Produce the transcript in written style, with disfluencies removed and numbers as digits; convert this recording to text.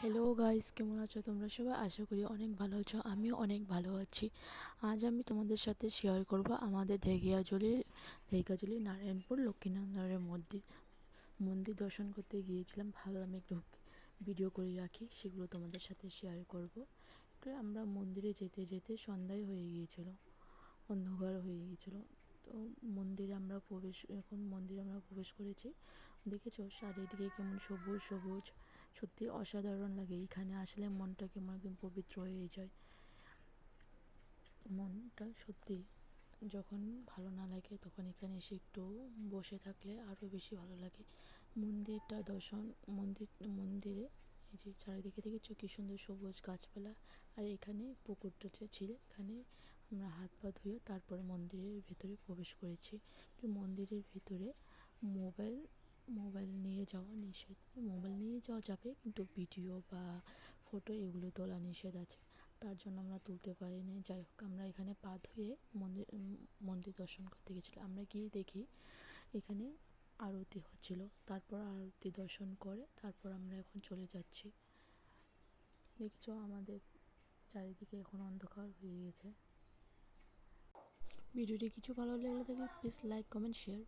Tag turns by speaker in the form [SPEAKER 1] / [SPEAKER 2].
[SPEAKER 1] Hello guys, কেমন আছো তোমরা সবাই? আশা করি অনেক ভালো আছো। আমিও অনেক ভালো আছি। আজ আমি তোমাদের সাথে শেয়ার করব আমাদের ঢেকিয়াজুলি নারায়ণপুর লক্ষ্মীনারায়ণের মন্দির মন্দির দর্শন করতে গিয়েছিলাম। ভাবলাম একটু ভিডিও করে রাখি, সেগুলো তোমাদের সাথে শেয়ার করব। আমরা মন্দিরে যেতে যেতে সন্ধ্যায় হয়ে গিয়েছিল, অন্ধকার হয়ে গিয়েছিল। তো মন্দিরে আমরা প্রবেশ করেছি। দেখেছো চারিদিকে কেমন সবুজ সবুজ, সত্যি অসাধারণ লাগে। এখানে আসলে মনটা কেমন একদম পবিত্র হয়ে যায়। মনটা সত্যি, যখন ভালো না লাগে তখন এখানে এসে একটু বসে থাকলে আরও বেশি ভালো লাগে। মন্দিরটা দর্শন মন্দির মন্দিরে এই যে চারিদিকে দেখেছো কি সুন্দর সবুজ গাছপালা। আর এখানে পুকুরটা যে ছিল, এখানে আমরা হাত পা ধুয়ে তারপর মন্দিরের ভেতরে প্রবেশ করেছি। মন্দিরের ভিতরে মোবাইল মোবাইল নিয়ে যাওয়া নিষেধ। মোবাইল নিয়ে যাওয়া যাবে, কিন্তু ভিডিও বা ফটো এগুলো তোলা নিষেধ আছে। তার জন্য আমরা তুলতে পারিনি। যাই হোক, আমরা এখানে পা ধুয়ে মন্দির দর্শন করতে গেছিলাম। আমরা গিয়ে দেখি এখানে আরতি হচ্ছিল। তারপর আরতি দর্শন করে তারপর আমরা এখন চলে যাচ্ছি। দেখছো আমাদের চারিদিকে এখন অন্ধকার হয়ে গেছে। ভিডিওটি কিছু ভালো লাগলে থাকলে প্লিজ লাইক, কমেন্ট, শেয়ার।